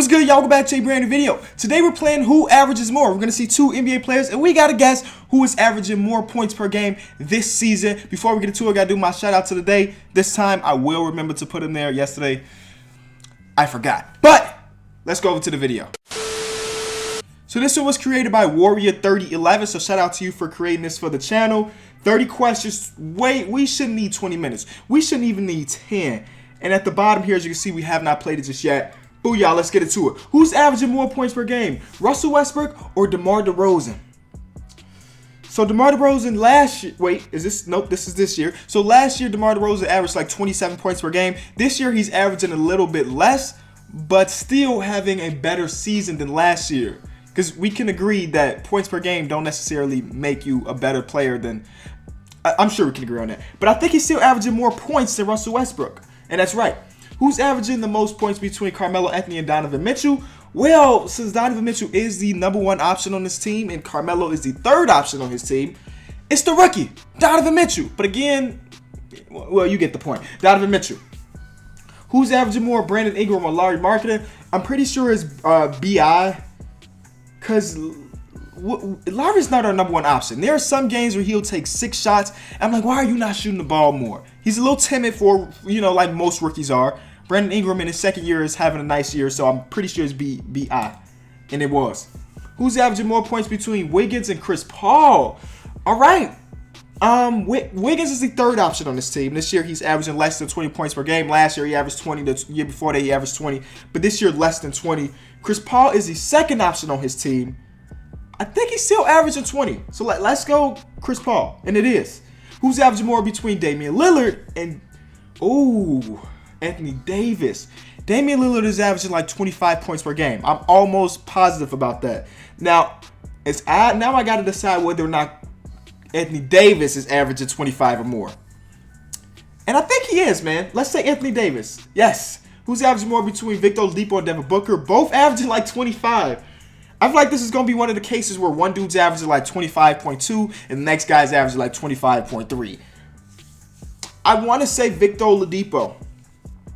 What's good, y'all? Welcome back to a brand new video. Today we're playing Who Averages More. We're going to see two NBA players, and we got to guess who is averaging more points per game this season. Before we get into it, I got to do my shout out to the day. This time, I will remember to put in there. Yesterday, I forgot. But let's go over to the video. So this one was created by Warrior3011, so shout out to you for creating this for the channel. 30 questions. Wait, we shouldn't need 20 minutes. We shouldn't even need 10. And at the bottom here, as you can see, we have not played it just yet. Booyah, let's get into it. Who's averaging more points per game? Russell Westbrook or DeMar DeRozan? So DeMar DeRozan last year, wait, is this, nope, this is this year. So last year, DeMar DeRozan averaged like 27 points per game. This year, he's averaging a little bit less, but still having a better season than last year. Because we can agree that points per game don't necessarily make you a better player than, I'm sure we can agree on that. But I think he's still averaging more points than Russell Westbrook. And that's right. Who's averaging the most points between Carmelo Anthony and Donovan Mitchell? Well, since Donovan Mitchell is the #1 option on this team and Carmelo is the 3rd option on his team, it's the rookie, Donovan Mitchell. But again, well, you get the point. Donovan Mitchell. Who's averaging more, Brandon Ingram or Larry Marketing? I'm pretty sure it's B.I. Because Larry's not our #1 option. There are some games where he'll take 6 shots. I'm like, why are you not shooting the ball more? He's a little timid for, like most rookies are. Brandon Ingram in his 2nd year is having a nice year, so I'm pretty sure it's B.I. And it was. Who's averaging more points between Wiggins and Chris Paul? All right. Wiggins is the 3rd option on this team. This year, he's averaging less than 20 points per game. Last year, he averaged 20. The year before that, he averaged 20. But this year, less than 20. Chris Paul is the 2nd option on his team. I think he's still averaging 20. So let's go Chris Paul. And it is. Who's averaging more between Damian Lillard and, Anthony Davis? Damian Lillard is averaging like 25 points per game. I'm almost positive about that. Now, I got to decide whether or not Anthony Davis is averaging 25 or more. And I think he is, man. Let's say Anthony Davis. Yes. Who's averaging more between Victor Oladipo and Devin Booker? Both averaging like 25. I feel like this is going to be one of the cases where one dude's averaging like 25.2 and the next guy's averaging like 25.3. I want to say Victor Oladipo.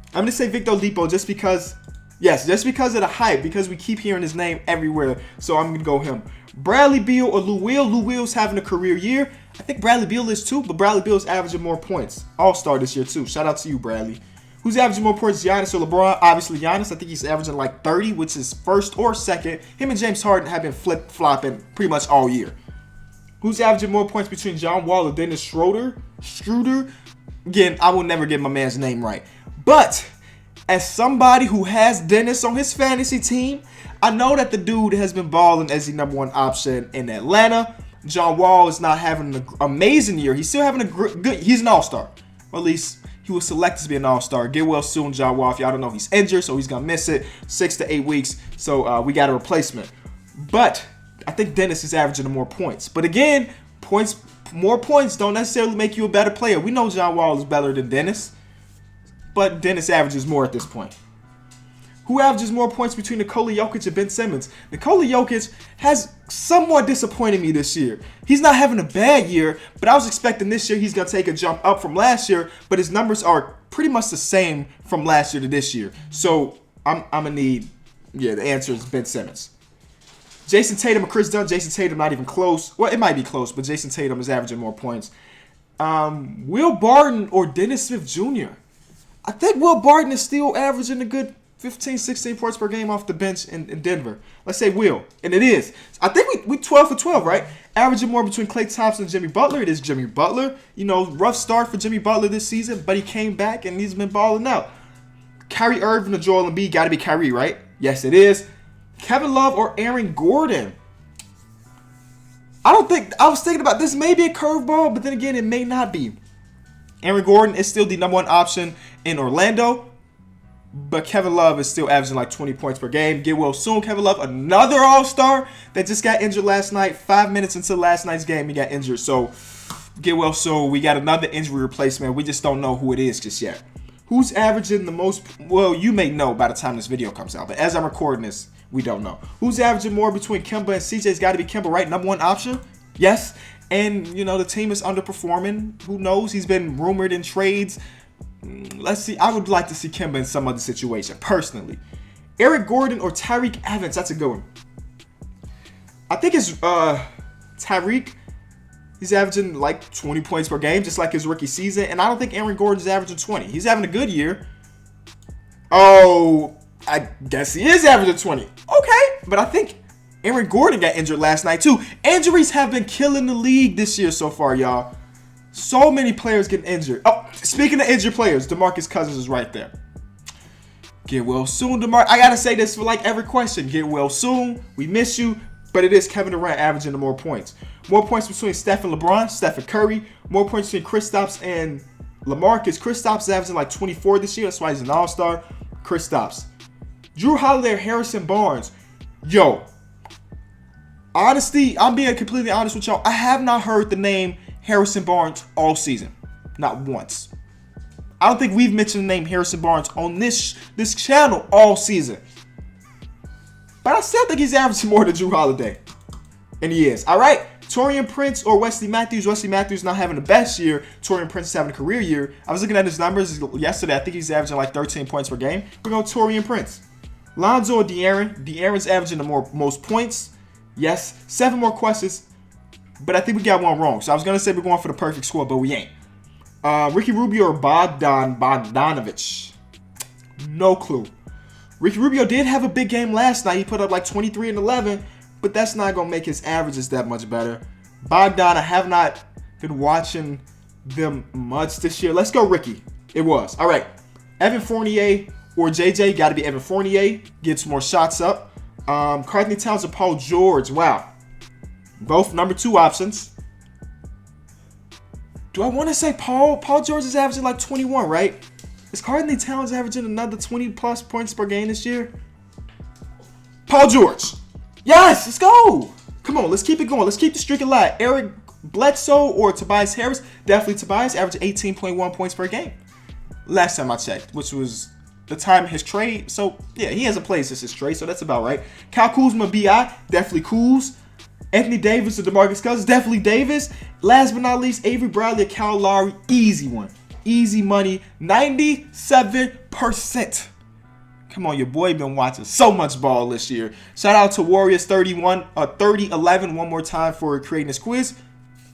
I'm going to say Victor Oladipo just because, just because of the hype, because we keep hearing his name everywhere. So I'm going to go him. Bradley Beal or Lou Will? Lou Will's having a career year. I think Bradley Beal is too, but Bradley Beal's averaging more points. All-star this year too. Shout out to you, Bradley. Who's averaging more points, Giannis or LeBron? Obviously, Giannis. I think he's averaging like 30, which is 1st or 2nd. Him and James Harden have been flip-flopping pretty much all year. Who's averaging more points between John Wall and Dennis Schroeder? Again, I will never get my man's name right. But as somebody who has Dennis on his fantasy team, I know that the dude has been balling as the #1 option in Atlanta. John Wall is not having an amazing year. He's still having a good. He's an all-star, or at least he was selected to be an all-star. Get well soon, John Wall. If y'all don't know, he's injured, so he's gonna miss it 6 to 8 weeks. So we got a replacement. But I think Dennis is averaging more points. But again, more points don't necessarily make you a better player. We know John Wall is better than Dennis, but Dennis averages more at this point. Who averages more points between Nikola Jokic and Ben Simmons? Nikola Jokic has somewhat disappointed me this year. He's not having a bad year, but I was expecting this year he's going to take a jump up from last year, but his numbers are pretty much the same from last year to this year. So I'm going to need, the answer is Ben Simmons. Jason Tatum or Chris Dunn? Jason Tatum not even close. Well, it might be close, but Jason Tatum is averaging more points. Will Barton or Dennis Smith Jr.? I think Will Barton is still averaging a good 15, 16 points per game off the bench in Denver. Let's say Will. And it is. I think we 12 for 12, right? Averaging more between Klay Thompson and Jimmy Butler. It is Jimmy Butler. Rough start for Jimmy Butler this season, but he came back and he's been balling out. Kyrie Irving or Joel Embiid? Got to be Kyrie, right? Yes, it is. Kevin Love or Aaron Gordon? I was thinking about this. Maybe a curveball, but then again, it may not be. Aaron Gordon is still the #1 option in Orlando. But Kevin Love is still averaging like 20 points per game. Get well soon, Kevin Love. Another all-star that just got injured last night. 5 minutes into last night's game, he got injured. So get well soon. We got another injury replacement. We just don't know who it is just yet. Who's averaging the most? Well, you may know by the time this video comes out. But as I'm recording this, we don't know. Who's averaging more between Kemba and CJ? It's got to be Kemba, right? #1 option? Yes. And, the team is underperforming. Who knows? He's been rumored in trades. Let's see. I would like to see Kemba in some other situation, personally. Eric Gordon or Tyreek Evans? That's a good one. I think it's Tyreek. He's averaging like 20 points per game, just like his rookie season. And I don't think Aaron Gordon's averaging 20. He's having a good year. Oh, I guess he is averaging 20. Okay, but I think Aaron Gordon got injured last night too. Injuries have been killing the league this year so far, y'all. So many players getting injured. Oh, speaking of injured players, DeMarcus Cousins is right there. Get well soon, DeMar. I gotta say this for like every question. Get well soon. We miss you. But it is Kevin Durant averaging the more points. More points between Steph and LeBron, Steph and Curry. More points between Kristaps and LaMarcus. Kristaps is averaging like 24 this year. That's why he's an all-star. Kristaps. Drew Holiday or Harrison Barnes. Yo. Honesty, I'm being completely honest with y'all. I have not heard the name Harrison Barnes all season. Not once. I don't think we've mentioned the name Harrison Barnes on this channel all season. But I still think he's averaging more than Drew Holiday. And he is. All right. Taurean Prince or Wesley Matthews. Wesley Matthews not having the best year. Taurean Prince is having a career year. I was looking at his numbers yesterday. I think he's averaging like 13 points per game. We're going Taurean Prince. Lonzo or De'Aaron. De'Aaron's averaging the most points. Yes. 7 more questions. But I think we got one wrong. So I was going to say we're going for the perfect score, but we ain't. Ricky Rubio or Bogdanovich. No clue. Ricky Rubio did have a big game last night. He put up like 23 and 11, but that's not going to make his averages that much better. Bogdan, I have not been watching them much this year. Let's go Ricky. It was. All right. Evan Fournier or JJ. Got to be Evan Fournier. Gets more shots up. Karl-Anthony Towns or Paul George. Wow. Both number 2 options. Do I want to say Paul? Paul George is averaging like 21, right? Is Karl-Anthony Towns averaging another 20-plus points per game this year? Paul George. Yes, let's go. Come on, let's keep it going. Let's keep the streak alive. Eric Bledsoe or Tobias Harris? Definitely Tobias, averaging 18.1 points per game. Last time I checked, which was the time of his trade. So, yeah, he hasn't played since his trade, so that's about right. Kyle Kuzma, B.I., definitely Kuz. Anthony Davis or DeMarcus Cousins? Definitely Davis. Last but not least, Avery Bradley or Kyle Lowry? Easy one. Easy money, 97%. Come on, your boy been watching so much ball this year. Shout out to Warriors 3011 one more time for creating this quiz.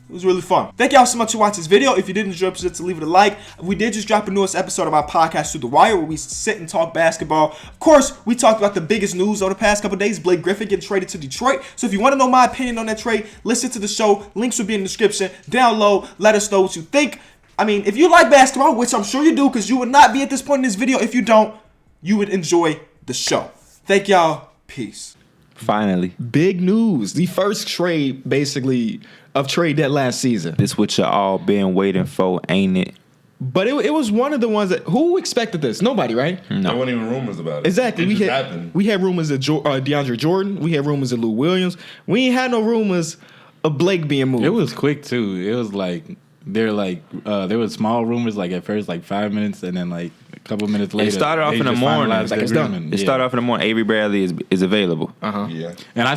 It was really fun. Thank y'all so much for watching this video. If you did enjoy, please leave it a like. We did just drop a newest episode of our podcast, Through the Wire, where we sit and talk basketball. Of course, we talked about the biggest news over the past couple days, Blake Griffin getting traded to Detroit. So if you want to know my opinion on that trade, listen to the show. Links will be in the description. Down low, let us know what you think. I mean, if you like basketball, which I'm sure you do, because you would not be at this point in this video if you don't, you would enjoy the show. Thank y'all. Peace. Finally. Big news. The first trade, basically, of trade deadline season. This what you all been waiting for, ain't it? But it was one of the ones that, who expected this? Nobody, right? No. There weren't even rumors about it. Exactly. It just happened. We had rumors of DeAndre Jordan. We had rumors of Lou Williams. We ain't had no rumors of Blake being moved. It was quick, too. It was like... There was small rumors like at first like 5 minutes and then like a couple minutes later. It started off in the morning. It's done. It started off in the morning. Avery Bradley is available. Yeah. And I